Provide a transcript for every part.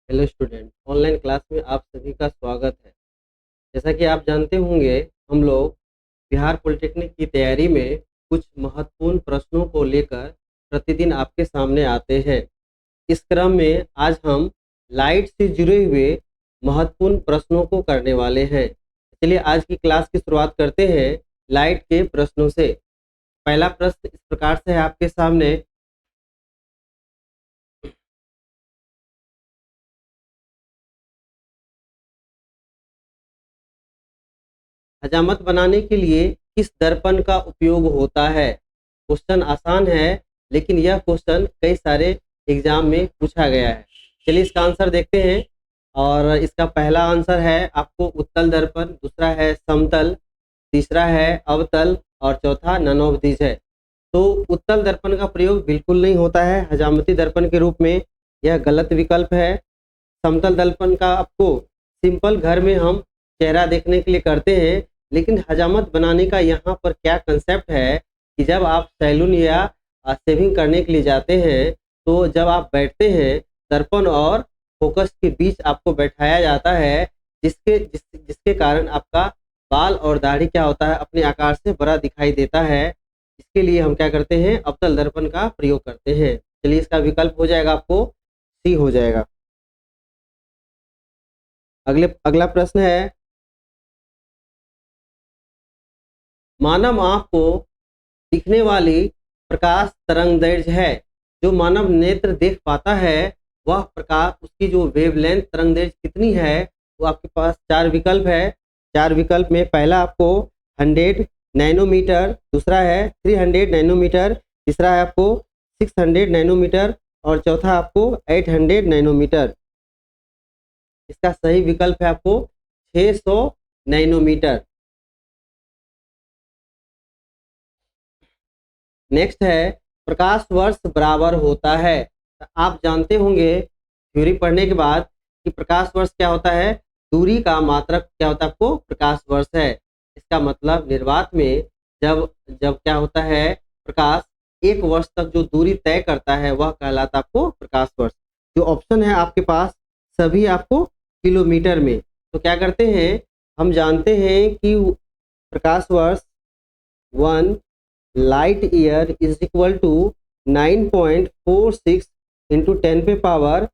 Hello student, online class में आप सभी का स्वागत है। जैसा कि आप जानते होंगे, हम लोग बिहार पॉलिटेक्निक की तैयारी में कुछ महत्वपूर्ण प्रश्नों को लेकर प्रतिदिन आपके सामने आते हैं। इस क्रम में आज हम लाइट से जुड़े हुए महत्वपूर्ण प्रश्नों को करने वाले हैं। चलिए आज की क्लास की शुरुआत करते हैं लाइट के प्रश्नों से। पहला प्रश्न इस प्रकार से है आपके सामने। हजामत बनाने के लिए किस दर्पण का उपयोग होता है? क्वेश्चन आसान है, लेकिन यह क्वेश्चन कई सारे एग्जाम में पूछा गया है। चलिए इसका आंसर देखते हैं। और इसका पहला आंसर है आपको उत्तल दर्पण, दूसरा है समतल, तीसरा है अवतल और चौथा नन ऑफ दीज है। तो उत्तल दर्पण का प्रयोग बिल्कुल नहीं होता है हजामती दर्पण के रूप में, यह गलत विकल्प है। समतल दर्पण का आपको सिंपल घर में हम चेहरा देखने के लिए करते हैं, लेकिन हजामत बनाने का यहाँ पर क्या कंसेप्ट है कि जब आप सैलून या शेविंग करने के लिए जाते हैं, तो जब आप बैठते हैं दर्पण और फोकस के बीच आपको बैठाया जाता है, जिसके कारण आपका बाल और दाढ़ी क्या होता है, अपने आकार से बड़ा दिखाई देता है। इसके लिए हम क्या करते हैं, अवतल दर्पण का प्रयोग करते हैं। चलिए इसका विकल्प हो जाएगा आपको सी हो जाएगा। अगला प्रश्न है, मानव आंख को दिखने वाली प्रकाश तरंगदैर्घ्य है, जो मानव नेत्र देख पाता है वह प्रकाश, उसकी जो वेवलेंथ तरंगदैर्घ्य कितनी है, वो आपके पास चार विकल्प है। चार विकल्प में पहला आपको 100 नैनोमीटर, दूसरा है 300 नैनोमीटर, तीसरा है आपको 600 नैनोमीटर और चौथा आपको 800 नैनोमीटर। इसका सही विकल्प है आपको 600 नैनोमीटर। नेक्स्ट है, प्रकाश वर्ष बराबर होता है। आप जानते होंगे थ्योरी पढ़ने के बाद कि प्रकाश वर्ष क्या होता है, दूरी का मात्रक क्या होता है आपको, प्रकाश वर्ष है। इसका मतलब निर्वात में जब जब क्या होता है, प्रकाश एक वर्ष तक जो दूरी तय करता है वह कहलाता आपको प्रकाश वर्ष। जो ऑप्शन है आपके पास सभी आपको किलोमीटर में। तो क्या करते हैं, हम जानते हैं कि प्रकाश वर्ष 1 light year is equal to 9.46 into 10 पे पावर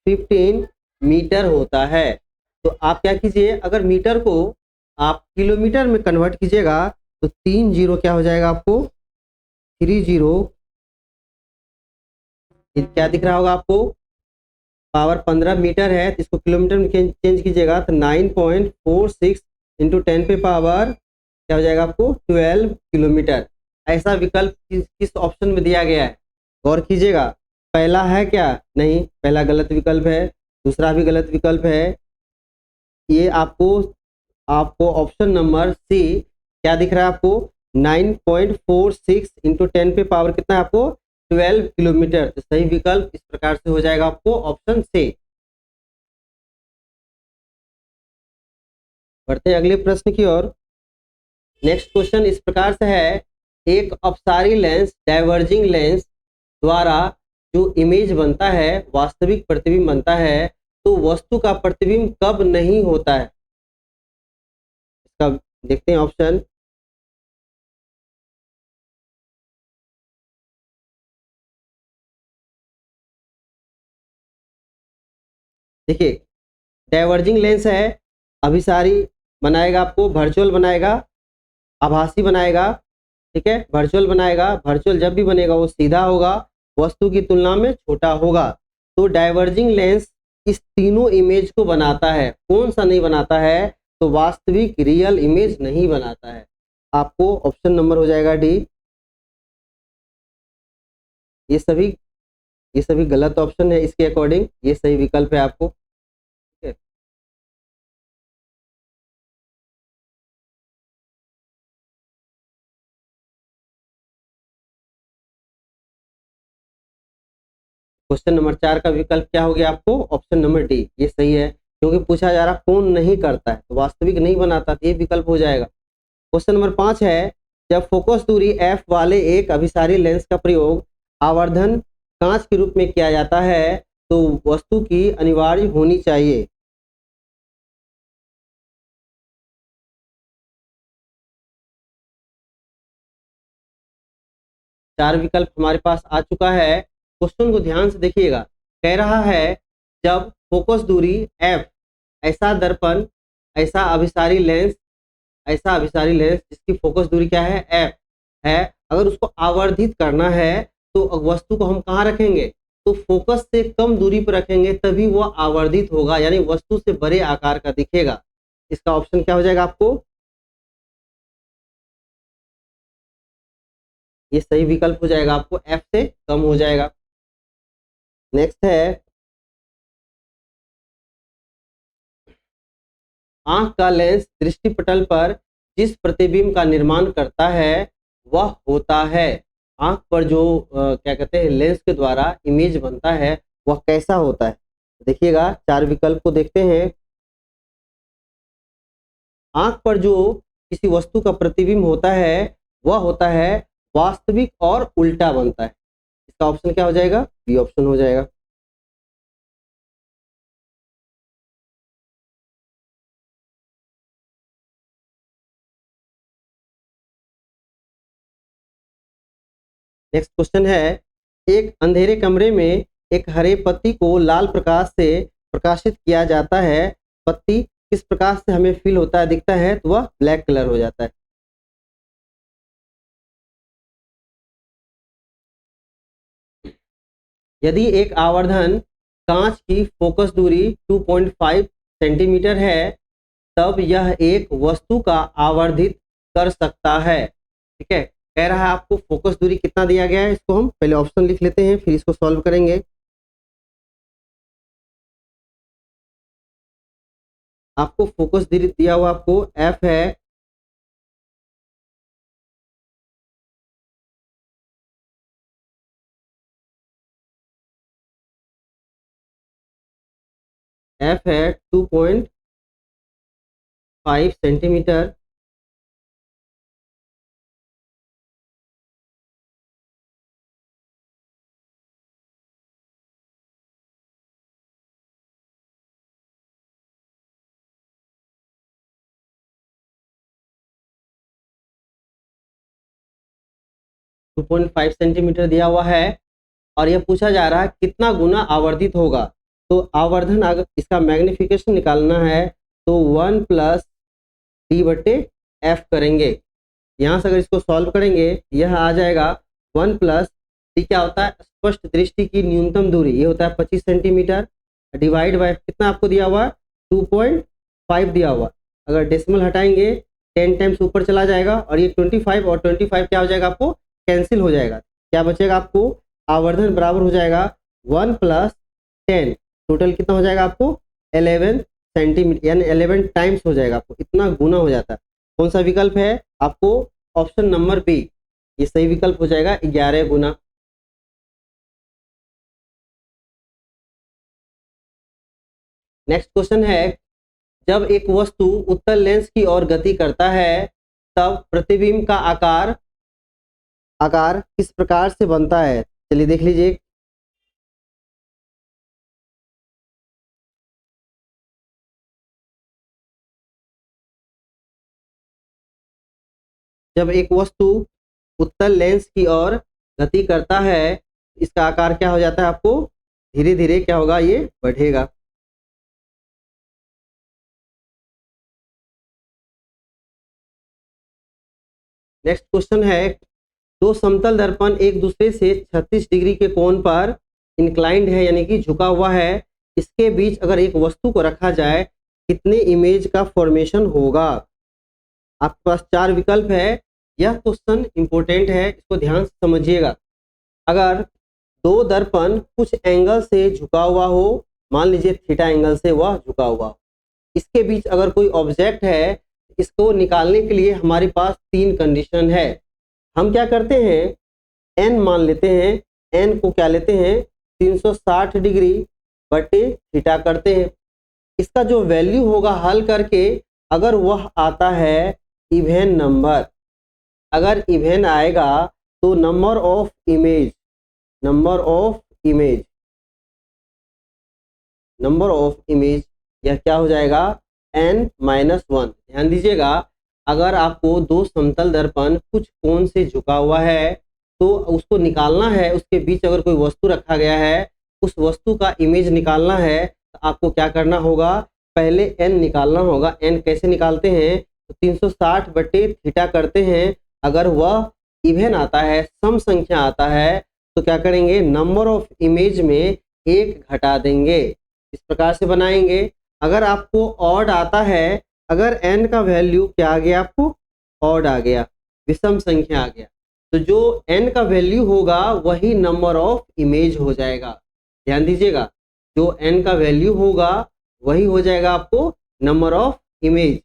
15 मीटर होता है। तो आप क्या कीजिए, अगर मीटर को आप किलोमीटर में कन्वर्ट कीजिएगा तो 3 जीरो क्या हो जाएगा आपको, 3 जीरो, क्या दिख रहा होगा आपको, पावर 15 मीटर है, तो इसको किलोमीटर में चेंज कीजिएगा तो 9.46 इंटू 10 पे पावर क्या हो जाएगा आपको, 12 किलोमीटर। ऐसा विकल्प किस ऑप्शन में दिया गया है, गौर कीजिएगा। पहला है क्या, नहीं, पहला गलत विकल्प है, दूसरा भी गलत विकल्प है। ये आपको ऑप्शन नंबर सी क्या दिख रहा है आपको, 9.46 इंटू 10 पे पावर कितना है आपको, 12 किलोमीटर। तो सही विकल्प इस प्रकार से हो जाएगा आपको ऑप्शन सी। बढ़ते हैं अगले प्रश्न की ओर। नेक्स्ट क्वेश्चन इस प्रकार से है, एक अपसारी लेंस डाइवर्जिंग लेंस द्वारा जो इमेज बनता है, वास्तविक प्रतिबिंब बनता है, तो वस्तु का प्रतिबिंब कब नहीं होता है? इसका देखते हैं ऑप्शन। देखिए, डाइवर्जिंग लेंस है, अभिसारी बनाएगा आपको, वर्चुअल बनाएगा, आभासी बनाएगा, ठीक है, वर्चुअल बनाएगा। वर्चुअल जब भी बनेगा वो सीधा होगा, वस्तु की तुलना में छोटा होगा। तो डाइवर्जिंग लेंस इस तीनों इमेज को बनाता है, कौन सा नहीं बनाता है, तो वास्तविक रियल इमेज नहीं बनाता है। आपको ऑप्शन नंबर हो जाएगा डी। ये सभी गलत ऑप्शन है, इसके अकॉर्डिंग ये सही विकल्प है आपको, ठीक है। क्वेश्चन नंबर 4 का विकल्प क्या हो गया आपको, ऑप्शन नंबर डी, ये सही है, क्योंकि पूछा जा रहा कौन नहीं करता है, तो वास्तविक नहीं बनाता, तो ये विकल्प हो जाएगा। क्वेश्चन नंबर 5 है, जब फोकस दूरी f वाले एक अभिसारी लेंस का प्रयोग आवर्धन कांच के रूप में किया जाता है, तो वस्तु की अनिवार्य होनी चाहिए। चार विकल्प हमारे पास आ चुका है। क्वेश्चन को ध्यान से देखिएगा। कह रहा है जब फोकस दूरी f ऐसा दर्पण ऐसा अभिसारी लेंस जिसकी फोकस दूरी क्या है f है, अगर उसको आवर्धित करना है तो वस्तु को हम कहाँ रखेंगे, तो फोकस से कम दूरी पर रखेंगे, तभी वह आवर्धित होगा, यानी वस्तु से बड़े आकार का दिखेगा। इसका ऑप्शन क्या हो जाएगा आपको, ये सही विकल्प हो जाएगा, आपको f से कम हो जाएगा। नेक्स्ट है आंख का लेंस दृष्टिपटल पर जिस प्रतिबिंब का निर्माण करता है वह होता है। आंख पर जो क्या कहते हैं लेंस के द्वारा इमेज बनता है वह कैसा होता है। देखिएगा चार विकल्प को देखते हैं। आंख पर जो किसी वस्तु का प्रतिबिंब होता है वह होता है वास्तविक और उल्टा बनता है। इसका ऑप्शन क्या हो जाएगा, बी ऑप्शन हो जाएगा। नेक्स्ट क्वेश्चन है एक अंधेरे कमरे में एक हरे पत्ती को लाल प्रकाश से प्रकाशित किया जाता है, पत्ती किस प्रकाश से हमें फील होता है, दिखता है, तो वह ब्लैक कलर हो जाता है। यदि एक आवर्धन कांच की फोकस दूरी 2.5 सेंटीमीटर है तब यह एक वस्तु का आवर्धित कर सकता है। ठीक है, कह रहा है आपको फोकस दूरी कितना दिया गया है, इसको हम पहले ऑप्शन लिख लेते हैं फिर इसको सॉल्व करेंगे। आपको फोकस दूरी दिया हुआ आपको f है, f है 2.5 centimetre. Two point five centimetre दिया हुआ है और यह पूछा जा रहा है कितना गुना आवर्धित होगा। तो आवर्धन अगर इसका मैग्निफिकेशन निकालना है तो 1 प्लस d/f करेंगे। यहाँ से अगर इसको सॉल्व करेंगे यह आ जाएगा 1 प्लस डी, क्या होता है स्पष्ट दृष्टि की न्यूनतम दूरी, ये होता है 25 सेंटीमीटर, डिवाइड बाय कितना आपको दिया हुआ 2.5 दिया हुआ। अगर डेसिमल हटाएंगे 10 टाइम्स ऊपर चला जाएगा और ये 25 और 25 क्या हो जाएगा आपको कैंसिल हो जाएगा। क्या बचेगा आपको, आवर्धन बराबर हो जाएगा 1 प्लस 10, टोटल कितना हो जाएगा आपको 11 सेंटीमीटर, यानी 11 टाइम्स हो जाएगा, आपको इतना गुना हो जाता है। कौन सा विकल्प है आपको, ऑप्शन नंबर बी, ये सही विकल्प हो जाएगा 11 गुना। नेक्स्ट क्वेश्चन है जब एक वस्तु उत्तल लेंस की ओर गति करता है तब प्रतिबिंब का आकार किस प्रकार से बनता है। चलिए देख लीजिए। जब एक वस्तु उत्तल लेंस की ओर गति करता है इसका आकार क्या हो जाता है, आपको धीरे धीरे क्या होगा, ये बढ़ेगा। नेक्स्ट क्वेश्चन है दो समतल दर्पण एक दूसरे से 36 डिग्री के कोण पर इंक्लाइंड है, यानी कि झुका हुआ है, इसके बीच अगर एक वस्तु को रखा जाए कितने इमेज का फॉर्मेशन होगा। आपके पास चार विकल्प है। यह क्वेश्चन इंपॉर्टेंट है, इसको ध्यान से समझिएगा। अगर दो दर्पण कुछ एंगल से झुका हुआ हो, मान लीजिए थीटा एंगल से वह झुका हुआ हो, इसके बीच अगर कोई ऑब्जेक्ट है, इसको निकालने के लिए हमारे पास तीन कंडीशन है। हम क्या करते हैं n मान लेते हैं, n को क्या लेते हैं 360 डिग्री बटे थीटा करते हैं। इसका जो वैल्यू होगा हल करके अगर वह आता है इवेन नंबर, अगर इवेन आएगा तो number of image number of image, यह क्या हो जाएगा n-1। ध्यान दीजिएगा, अगर आपको दो समतल दर्पण कुछ कोण से झुका हुआ है तो उसको निकालना है, उसके बीच अगर कोई वस्तु रखा गया है, उस वस्तु का इमेज निकालना है तो आपको क्या करना होगा, पहले n निकालना होगा। n कैसे निकालते हैं, तो 360/थीटा करते हैं। अगर वह इवन आता है, सम संख्या आता है, तो क्या करेंगे, नंबर ऑफ इमेज में 1 घटा देंगे। इस प्रकार से बनाएंगे। अगर आपको ऑड आता है, अगर n का वैल्यू क्या आ गया, आपको ऑड आ गया, विषम संख्या आ गया, तो जो n का वैल्यू होगा वही नंबर ऑफ इमेज हो जाएगा। ध्यान दीजिएगा, जो n का वैल्यू होगा वही हो जाएगा आपको नंबर ऑफ इमेज।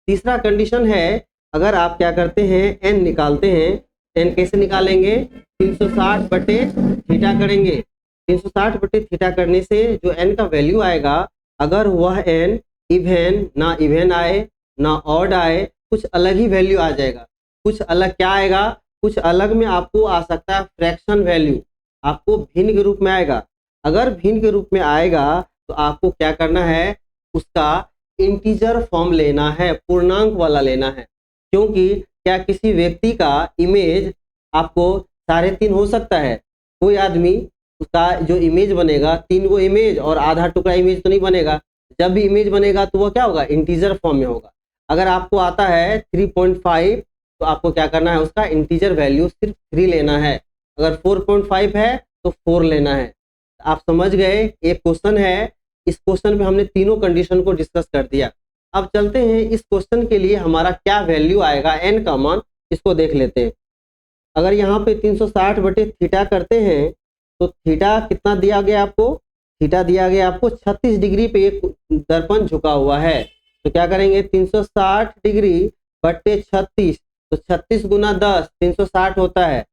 तीसरा कंडीशन है, अगर आप क्या करते हैं, n निकालते हैं, n कैसे निकालेंगे, 360/थीटा करेंगे। 360/थीटा करने से जो n का वैल्यू आएगा, अगर वह n इवन आए ना ऑड आए, कुछ अलग ही वैल्यू आ जाएगा। कुछ अलग क्या आएगा, कुछ अलग में आपको आ सकता है फ्रैक्शन वैल्यू, आपको भिन्न के रूप में आएगा। अगर भिन्न के रूप में आएगा तो आपको क्या करना है, उसका इंटीजर फॉर्म लेना है, पूर्णांक वाला लेना है। क्योंकि क्या किसी व्यक्ति का इमेज आपको 3.5 हो सकता है, कोई आदमी उसका जो इमेज बनेगा 3 गो इमेज और आधा टुकड़ा इमेज तो नहीं बनेगा। जब भी इमेज बनेगा तो वह क्या होगा, इंटीजर फॉर्म में होगा। अगर आपको आता है 3.5 तो आपको क्या करना है, उसका इंटीजर वैल्यू सिर्फ 3 लेना है। अगर 4.5 है तो 4 लेना है। आप समझ गए, एक क्वेश्चन है, इस क्वेश्चन में हमने तीनों कंडीशन को डिस्कस कर दिया। अब चलते हैं इस क्वेश्चन के लिए हमारा क्या वैल्यू आएगा, n का मान, इसको देख लेते हैं। अगर यहाँ पे 360/थीटा करते हैं तो थीटा कितना दिया गया आपको, थीटा दिया गया आपको 36 डिग्री पे एक दर्पण झुका हुआ है। तो क्या करेंगे, 360 डिग्री बट्टे 36, तो 36 गुना 10 360 होता है।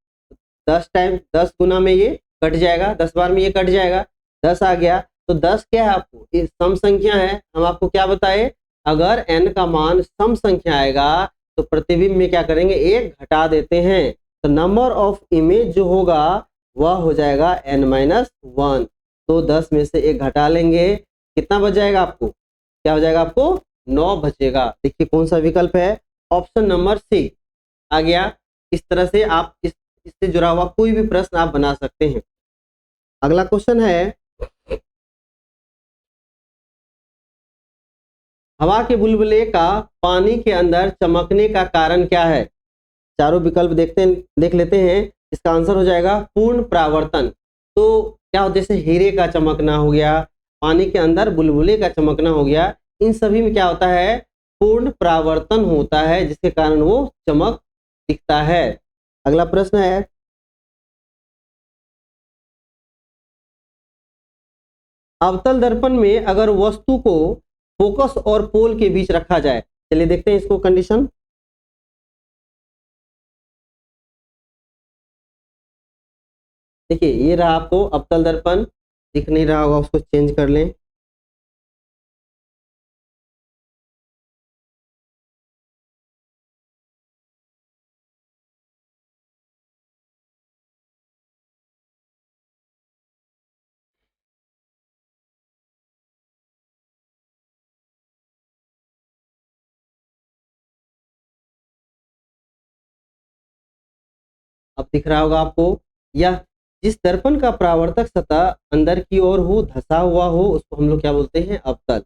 10 गुना में ये कट जाएगा, 10 बार में ये कट जाएगा, 10 आ गया। तो 10 क्या है, आपको ये सम संख्या है। हम आपको क्या बताए, अगर n का मान सम संख्या आएगा तो प्रतिबिंब में क्या करेंगे, 1 घटा देते हैं। तो नंबर ऑफ इमेज जो होगा वह हो जाएगा n-1। तो 10 में से 1 घटा लेंगे, कितना बच जाएगा आपको, क्या हो जाएगा, आपको 9 बचेगा। देखिए कौन सा विकल्प है, ऑप्शन नंबर सी आ गया। इस तरह से आप इससे जुड़ा हुआ कोई भी प्रश्न आप बना सकते हैं। अगला क्वेश्चन है, हवा के बुलबुले का पानी के अंदर चमकने का कारण क्या है। चारों विकल्प देख लेते हैं। इसका आंसर हो जाएगा पूर्ण परावर्तन। तो क्या हो, जैसे हीरे का चमकना हो गया, पानी के अंदर बुलबुले का चमकना हो गया, इन सभी में क्या होता है, पूर्ण परावर्तन होता है, जिसके कारण वो चमक दिखता है। अगला प्रश्न है, अवतल दर्पण में अगर वस्तु को फोकस और पोल के बीच रखा जाए, चलिए देखते हैं इसको कंडीशन। देखिए ये रहा आपको अवतल दर्पण, दिख नहीं रहा होगा, उसको चेंज कर लें। अब दिख रहा होगा आपको, यह जिस दर्पण का परावर्तक सतह अंदर की ओर हो, धंसा हुआ हो, उसको हम लोग क्या बोलते हैं, अवतल।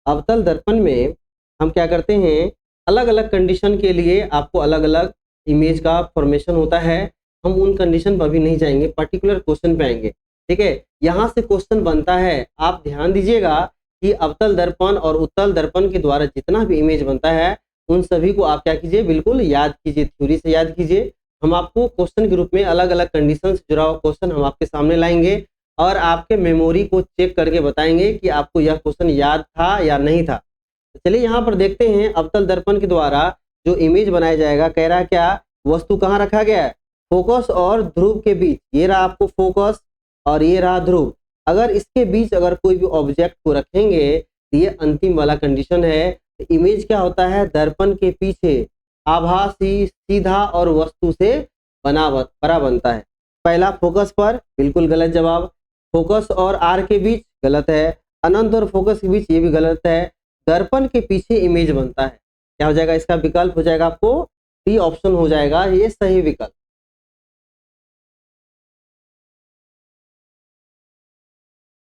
अवतल दर्पण में हम क्या करते हैं, अलग अलग कंडीशन के लिए आपको अलग अलग इमेज का फॉर्मेशन होता है। हम उन कंडीशन पर भी नहीं जाएंगे, पर्टिकुलर क्वेश्चन पे आएंगे। ठीक है, यहाँ से क्वेश्चन बनता है, आप ध्यान दीजिएगा कि अवतल दर्पण और उत्तल दर्पण के द्वारा जितना भी इमेज बनता है उन सभी को आप क्या कीजिए, बिल्कुल याद कीजिए, थ्योरी से याद कीजिए। हम आपको क्वेश्चन के रूप में अलग अलग कंडीशन से जुड़ा हुआ क्वेश्चन हम आपके सामने लाएंगे और आपके मेमोरी को चेक करके बताएंगे कि आपको यह क्वेश्चन याद था या नहीं था। तो चलिए यहाँ पर देखते हैं, अवतल दर्पण के द्वारा जो इमेज बनाया जाएगा, कह रहा क्या, वस्तु कहाँ रखा गया है, फोकस और ध्रुव के बीच। ये रहा आपको फोकस और ये रहा ध्रुव। अगर इसके बीच अगर कोई भी ऑब्जेक्ट को रखेंगे तो ये अंतिम वाला कंडीशन है। तो इमेज क्या होता है, दर्पण के पीछे आभासी, सीधा और वस्तु से बड़ा बनता है। पहला फोकस पर, बिल्कुल गलत जवाब। फोकस और आर के बीच, गलत है। अनंत और फोकस के बीच, ये भी गलत है। दर्पण के पीछे इमेज बनता है, क्या हो जाएगा इसका विकल्प हो जाएगा आपको डी ऑप्शन हो जाएगा ये सही विकल्प।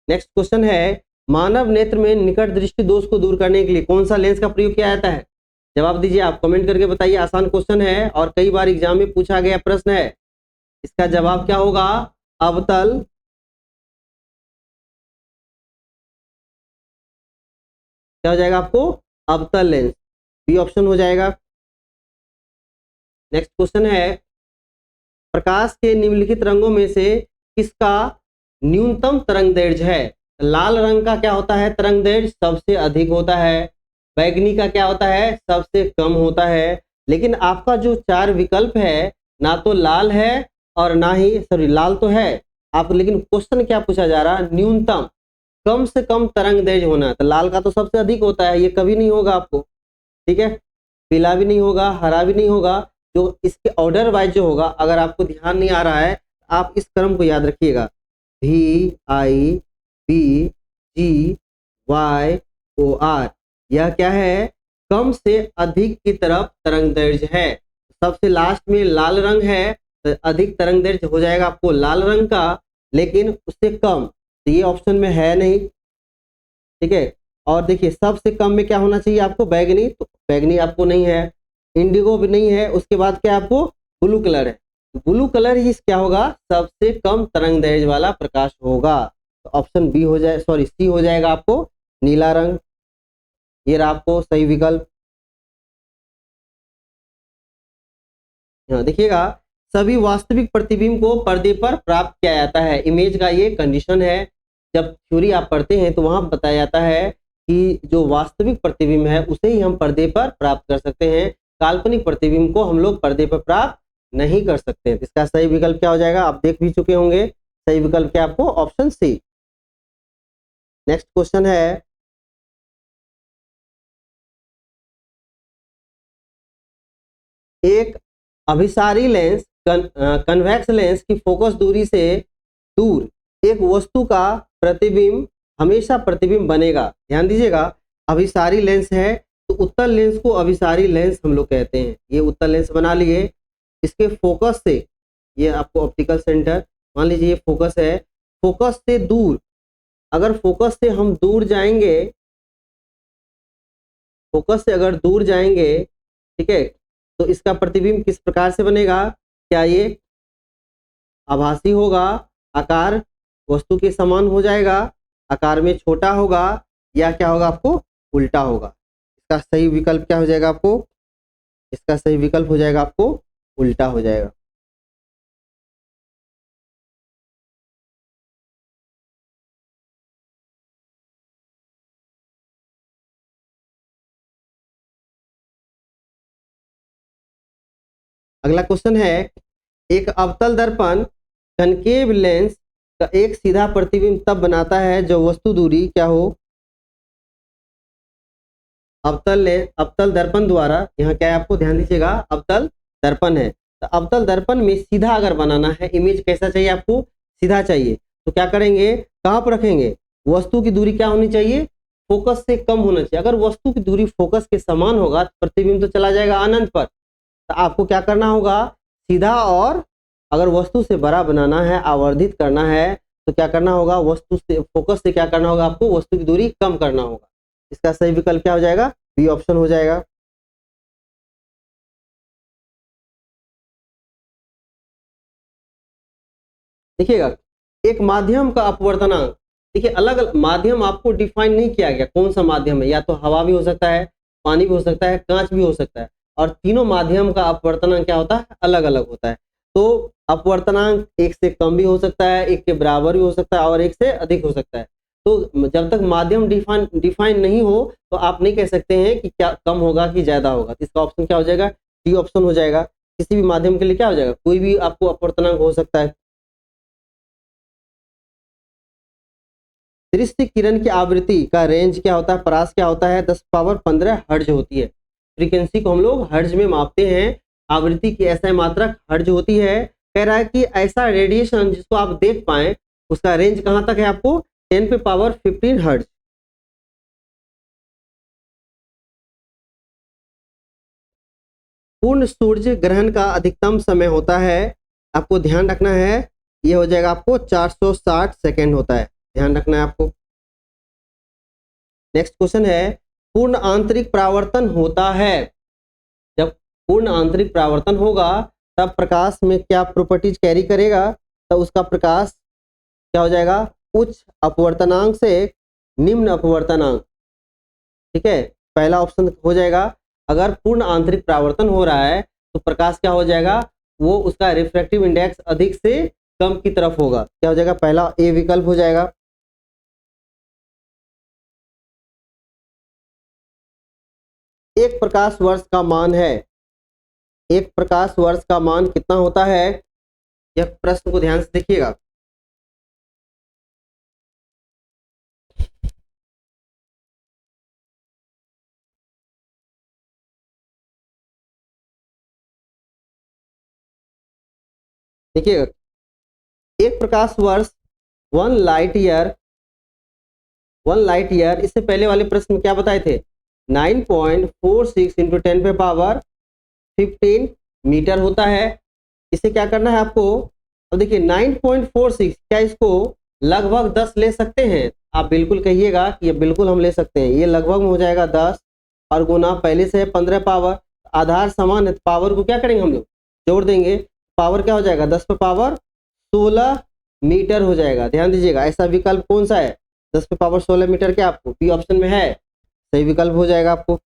नेक्स्ट क्वेश्चन है, मानव नेत्र में निकट दृष्टि दोष को दूर करने के लिए कौन सा लेंस का प्रयोग किया जाता है? जवाब दीजिए, आप कमेंट करके बताइए। आसान क्वेश्चन है और कई बार एग्जाम में पूछा गया प्रश्न है। इसका जवाब क्या होगा? अवतल क्या हो जाएगा आपको? अवतल लेंस, बी ऑप्शन हो जाएगा। नेक्स्ट क्वेश्चन है, प्रकाश के निम्नलिखित रंगों में से किसका न्यूनतम तरंगदैर्घ्य है? लाल रंग का क्या होता है? तरंगदैर्घ्य सबसे अधिक होता है। बैगनी का क्या होता है? सबसे कम होता है। लेकिन आपका जो चार विकल्प है, ना तो लाल है और ना ही, सॉरी लाल तो है आप, लेकिन क्वेश्चन क्या पूछा जा रहा है? न्यूनतम, कम से कम तरंगदैर्घ्य होना है। तो लाल का तो सबसे अधिक होता है, ये कभी नहीं होगा आपको, ठीक है। पीला भी नहीं होगा, हरा भी नहीं होगा। जो इसके ऑर्डर वाइज जो होगा, अगर आपको ध्यान नहीं आ रहा है, आप इस क्रम को याद रखिएगा, VIBGY OR, यह क्या है? कम से अधिक की तरफ तरंगदैर्घ्य है। सबसे लास्ट में लाल रंग है, तो अधिक तरंगदैर्घ्य हो जाएगा आपको लाल रंग का, लेकिन उससे कम, तो ये ऑप्शन में है नहीं, ठीक है। और देखिए सबसे कम में क्या होना चाहिए आपको? बैगनी, तो बैगनी आपको नहीं है। इंडिगो भी नहीं है। उसके बाद क्या आपको? ब्लू कलर है। ब्लू कलर ही क्या होगा? सबसे कम तरंगदैर्घ्य वाला प्रकाश होगा। तो ऑप्शन बी हो जाए, सॉरी सी हो जाएगा आपको नीला रंग। ये रहा आपको सही विकल्प। देखिएगा, सभी वास्तविक प्रतिबिंब को पर्दे पर प्राप्त किया जाता है। इमेज का ये कंडीशन है। जब थ्योरी आप पढ़ते हैं तो वहां बताया जाता है कि जो वास्तविक प्रतिबिंब है उसे ही हम पर्दे पर प्राप्त कर सकते हैं। काल्पनिक प्रतिबिंब को हम लोग पर्दे पर प्राप्त नहीं कर सकते। इसका सही विकल्प क्या हो जाएगा? आप देख भी चुके होंगे। सही विकल्प क्या आपको? Option C. नेक्स्ट क्वेश्चन है, एक अभिसारी लेंस कन्वेक्स लेंस की फोकस दूरी से दूर एक वस्तु का प्रतिबिंब हमेशा प्रतिबिंब बनेगा। ध्यान दीजिएगा, अभिसारी लेंस है तो उत्तल लेंस को अभिसारी लेंस हम लोग कहते हैं। ये उत्तल लेंस बना लिए, इसके फोकस से, ये आपको ऑप्टिकल सेंटर मान लीजिए, ये फोकस है, फोकस से दूर, अगर फोकस से हम दूर जाएंगे, फोकस से अगर दूर जाएंगे, ठीक है, तो इसका प्रतिबिंब किस प्रकार से बनेगा? क्या ये आभासी होगा, आकार वस्तु के समान हो जाएगा, आकार में छोटा होगा, या क्या होगा आपको? उल्टा होगा। इसका सही विकल्प क्या हो जाएगा आपको? इसका सही विकल्प हो जाएगा आपको उल्टा हो जाएगा। अगला क्वेश्चन है, एक अवतल दर्पण कनकेव लेंस का एक सीधा प्रतिबिंब तब बनाता है जब वस्तु दूरी क्या हो? अवतल दर्पण द्वारा, यहाँ क्या है आपको ध्यान दीजिएगा, अवतल दर्पण है, तो अवतल दर्पण में सीधा अगर बनाना है, इमेज कैसा चाहिए आपको? सीधा चाहिए। तो क्या करेंगे? कहाँ पर रखेंगे? वस्तु की दूरी क्या होनी चाहिए? फोकस से कम होना चाहिए। अगर वस्तु की दूरी फोकस के समान होगा तो प्रतिबिंब तो चला जाएगा अनंत पर। तो आपको क्या करना होगा? सीधा, और अगर वस्तु से बड़ा बनाना है, आवर्धित करना है, तो क्या करना होगा? वस्तु से, फोकस से क्या करना होगा आपको? वस्तु की दूरी कम करना होगा। इसका सही विकल्प क्या हो जाएगा? बी ऑप्शन हो जाएगा। देखिएगा, एक माध्यम का अपवर्तनांक, देखिए अलग अलग माध्यम आपको डिफाइन नहीं किया गया कौन सा माध्यम है, या तो हवा भी हो सकता है, पानी भी हो सकता है, कांच भी हो सकता है, और तीनों माध्यम का अपवर्तनांक क्या होता है? अलग अलग होता है। तो अपवर्तनांक एक से कम भी हो सकता है, एक के बराबर भी हो सकता है, और एक से अधिक हो सकता है। तो जब तक माध्यम डिफाइन नहीं हो तो आप नहीं कह सकते हैं कि क्या कम होगा कि ज्यादा होगा। तो इसका ऑप्शन क्या हो जाएगा? डी ऑप्शन हो जाएगा। किसी भी माध्यम के लिए क्या हो जाएगा? कोई भी आपको अपवर्तनांक हो सकता है। दृश्य किरण की आवृत्ति का रेंज क्या होता है? परास क्या होता है? 10⁻15 हर्ज होती है। फ्रीक्वेंसी को हम लोग हर्ज में मापते हैं। आवृत्ति की ऐसा मात्रक हर्ज होती है। कह रहा है कि ऐसा रेडिएशन जिसको आप देख पाए उसका रेंज कहाँ तक है आपको? 10⁻15 हर्ज। पूर्ण सूर्य ग्रहण का अधिकतम समय होता है, आपको ध्यान रखना है, ये हो जाएगा आपको 460 सेकेंड होता है, ध्यान रखना है आपको। नेक्स्ट क्वेश्चन है, पूर्ण आंतरिक परावर्तन होता है। जब पूर्ण आंतरिक परावर्तन होगा तब प्रकाश में क्या प्रॉपर्टीज कैरी करेगा, तब उसका प्रकाश क्या हो जाएगा, उच्च अपवर्तनांक से निम्न अपवर्तनांक। ठीक है, पहला ऑप्शन हो जाएगा, अगर पूर्ण आंतरिक परावर्तन हो रहा है तो प्रकाश क्या हो जाएगा, वो उसका रिफ्रैक्टिव इंडेक्स अधिक से कम की तरफ होगा, क्या हो जाएगा, पहला ए विकल्प हो जाएगा। एक प्रकाश वर्ष का मान है, एक प्रकाश वर्ष का मान कितना होता है, यह प्रश्न को ध्यान से देखिएगा। देखिएगा, एक प्रकाश वर्ष 1 लाइट ईयर, इससे पहले वाले प्रश्न में क्या बताए थे, 9.46 इंटू 10 पे पावर 15 मीटर होता है। इसे क्या करना है आपको, अब देखिए 9.46, क्या इसको लगभग 10 ले सकते हैं, आप बिल्कुल कहिएगा कि ये बिल्कुल हम ले सकते हैं, ये लगभग में हो जाएगा 10 और गुना पहले से है 15 पावर, आधार समान है, पावर को क्या करेंगे हम लोग, जोड़ देंगे, पावर क्या हो जाएगा 10 पे पावर 16 मीटर हो जाएगा। ध्यान दीजिएगा, ऐसा विकल्प कौन सा है, 10 पे पावर 16 मीटर, क्या आपको बी ऑप्शन में है, सही विकल्प हो जाएगा आपको।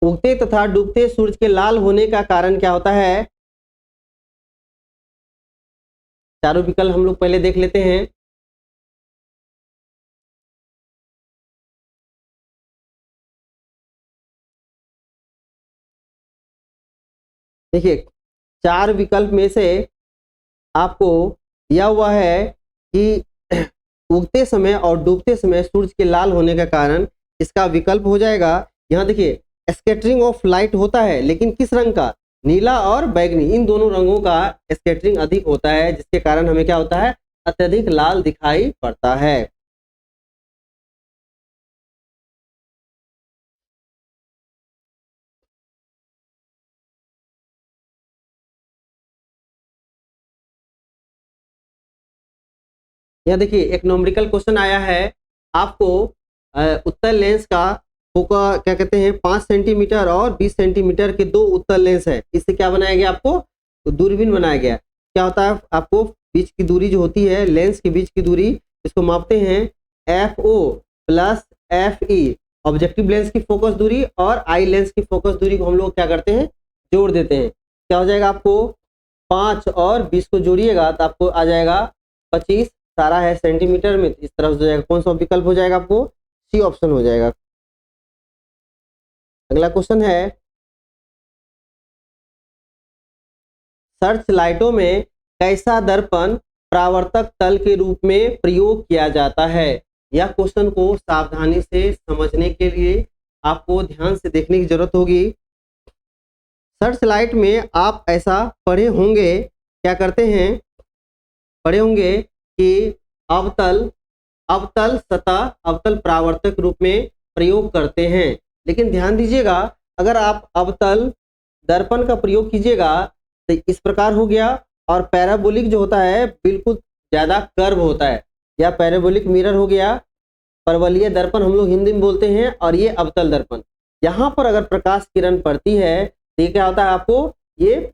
उगते तथा डूबते सूरज के लाल होने का कारण क्या होता है, चारों विकल्प हम लोग पहले देख लेते हैं। देखिए, चार विकल्प में से आपको दिया हुआ है कि उगते समय और डूबते समय सूरज के लाल होने का कारण, इसका विकल्प हो जाएगा, यहाँ देखिए स्कैटरिंग ऑफ लाइट होता है, लेकिन किस रंग का, नीला और बैगनी, इन दोनों रंगों का स्कैटरिंग अधिक होता है, जिसके कारण हमें क्या होता है, अत्यधिक लाल दिखाई पड़ता है। यहाँ देखिए एक न्यूमेरिकल क्वेश्चन आया है, आपको उत्तल लेंस का फोका क्या कहते हैं 5 सेंटीमीटर और 20 सेंटीमीटर के दो उत्तल लेंस है, इससे क्या बनाया गया, आपको तो दूरबीन बनाया गया। क्या होता है, आपको बीच की दूरी जो होती है, लेंस के बीच की दूरी, इसको मापते हैं FO plus FE, objective lens की फोकस दूरी और आई लेंस की फोकस दूरी को हम लोग क्या करते हैं, जोड़ देते हैं। क्या हो जाएगा, आपको 5 और 20 को जोड़िएगा तो आपको आ जाएगा 25, सारा है सेंटीमीटर में, इस तरफ हो जाएगा, कौन सा विकल्प हो जाएगा, आपको सी ऑप्शन हो जाएगा। अगला क्वेश्चन है, सर्च लाइटों में कैसा दर्पण परावर्तक तल के रूप में प्रयोग किया जाता है। यह क्वेश्चन को सावधानी से समझने के लिए आपको ध्यान से देखने की जरूरत होगी। सर्च लाइट में आप ऐसा पढ़े होंगे, क्या करते हैं, पढ़े होंगे कि अवतल अवतल सतह अवतल परावर्तक रूप में प्रयोग करते हैं, लेकिन ध्यान दीजिएगा, अगर आप अवतल दर्पण का प्रयोग कीजिएगा तो इस प्रकार हो गया, और पैराबोलिक जो होता है बिल्कुल ज़्यादा कर्व होता है, या पैराबोलिक मिरर हो गया, परवलीय दर्पण हम लोग हिंदी में बोलते हैं, और ये अवतल दर्पण। यहाँ पर अगर प्रकाश किरण पड़ती है तो ये क्या होता है, आपको ये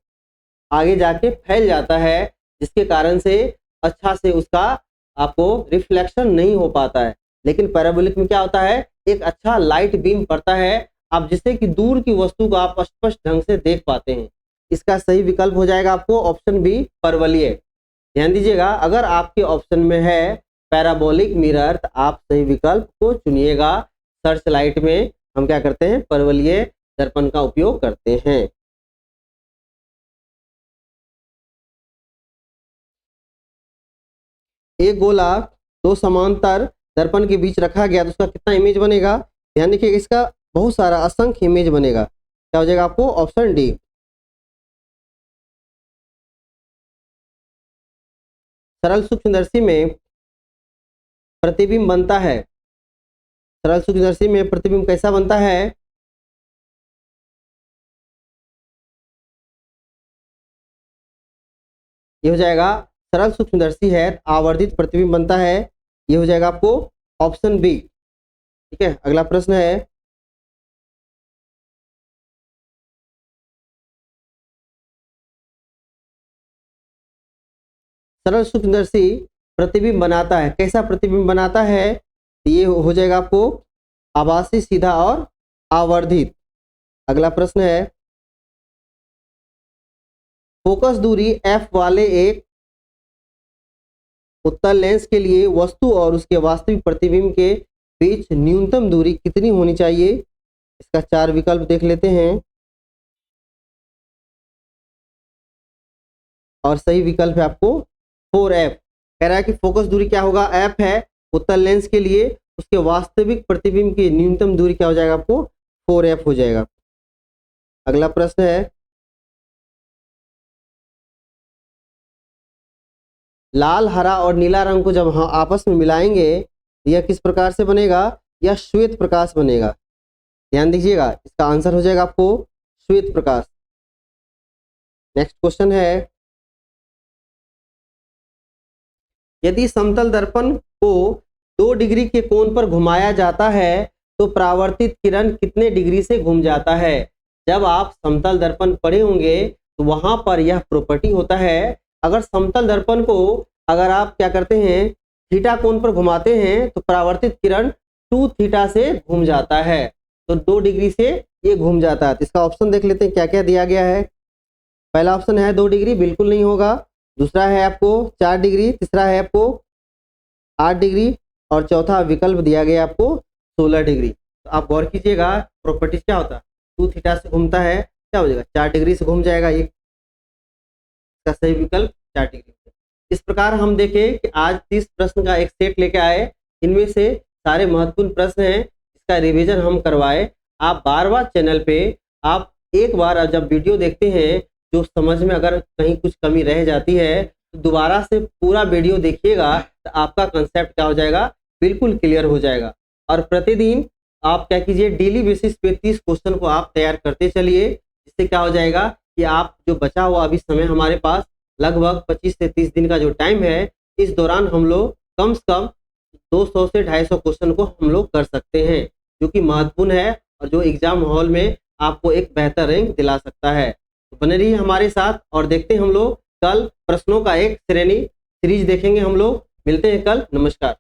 आगे जाके फैल जाता है, जिसके कारण से अच्छा से उसका आपको रिफ्लेक्शन नहीं हो पाता है। लेकिन पैराबोलिक में क्या होता है, एक अच्छा लाइट बीम पड़ता है, आप जिससे कि दूर की वस्तु को आप स्पष्ट ढंग से देख पाते हैं। इसका सही विकल्प हो जाएगा आपको ऑप्शन बी, परवलीय। ध्यान दीजिएगा, अगर आपके ऑप्शन में है पैराबोलिक मिरर तो आप सही विकल्प को चुनिएगा। सर्च लाइट में हम क्या करते हैं, परवलीय दर्पण का उपयोग करते हैं। एक गोला दो समांतर दर्पण के बीच रखा गया तो उसका कितना इमेज बनेगा, ध्यान देखिए, इसका बहुत सारा असंख्य इमेज बनेगा। क्या हो जाएगा, आपको ऑप्शन डी। सरल सूक्ष्मदर्शी में प्रतिबिंब बनता है? सरल सूक्ष्मदर्शी में प्रतिबिंब कैसा बनता है? ये हो जाएगा, सरल सूक्ष्मदर्शी है आवर्धित प्रतिबिंब बनता है। ये हो जाएगा आपको ऑप्शन बी। ठीक है, अगला प्रश्न है, सरल सूक्ष्मदर्शी प्रतिबिंब बनाता है, कैसा प्रतिबिंब बनाता है? ये हो जाएगा आपको आभासी, सीधा और आवर्धित। अगला प्रश्न है, फोकस दूरी f वाले एक उत्तल लेंस के लिए वस्तु और उसके वास्तविक प्रतिबिंब के बीच न्यूनतम दूरी कितनी होनी चाहिए? इसका 4 विकल्प देख लेते हैं और सही विकल्प है आपको 4f। कह रहा है कि फोकस दूरी क्या होगा, f है उत्तल लेंस के लिए, उसके वास्तविक प्रतिबिंब की न्यूनतम दूरी क्या हो जाएगा आपको 4f हो जाएगा। अगला प्रश्न है, लाल, हरा और नीला रंग को जब हम आपस में मिलाएंगे यह किस प्रकार से बनेगा? यह श्वेत प्रकाश बनेगा। ध्यान दीजिएगा, इसका आंसर हो जाएगा आपको श्वेत प्रकाश। नेक्स्ट क्वेश्चन है, यदि समतल दर्पण को 2 डिग्री के कोण पर घुमाया जाता है तो परावर्तित किरण कितने डिग्री से घूम जाता है? जब आप समतल दर्पण पढ़े होंगे तो वहां पर यह प्रॉपर्टी होता है, अगर समतल दर्पण को अगर आप क्या करते हैं थीटा कोण पर घुमाते हैं तो परावर्तित किरण 2 थीटा से घूम जाता है, तो 2 डिग्री से ये घूम जाता है। तो इसका ऑप्शन देख लेते हैं क्या क्या दिया गया है। पहला ऑप्शन है 2 डिग्री, बिल्कुल नहीं होगा। दूसरा है आपको 4 डिग्री, तीसरा है आपको 8 डिग्री और चौथा विकल्प दिया गया आपको 16 डिग्री। तो आप गौर कीजिएगा प्रॉपर्टीज क्या होता है, 2 थीटा से घूमता है, क्या हो जाएगा 4 डिग्री से घूम जाएगा, ये इसका सही विकल्प 4 डिग्री। इस प्रकार हम देखें कि आज 30 प्रश्न का एक सेट लेके आए, इनमें से सारे महत्वपूर्ण प्रश्न हैं, इसका रिवीजन हम करवाए। आप बार बार चैनल पे आप एक बार जब वीडियो देखते हैं जो समझ में अगर कहीं कुछ कमी रह जाती है तो दोबारा से पूरा वीडियो देखिएगा तो आपका कंसेप्ट क्या हो जाएगा, बिल्कुल क्लियर हो जाएगा। और प्रतिदिन आप क्या कीजिए, डेली बेसिस पे 30 क्वेश्चन को आप तैयार करते चलिए, इससे क्या हो जाएगा कि आप जो बचा हुआ अभी समय हमारे पास लगभग 25 से 30 दिन का जो टाइम है, इस दौरान हम लोग कम से कम 200 से 250 क्वेश्चन को हम लोग कर सकते हैं, जो कि महत्वपूर्ण है और जो एग्जाम हॉल में आपको एक बेहतर रैंक दिला सकता है। तो बने रहिए हमारे साथ और देखते हैं हम लोग कल प्रश्नों का एक श्रेणी सीरीज देखेंगे हम लोग। मिलते हैं कल, नमस्कार।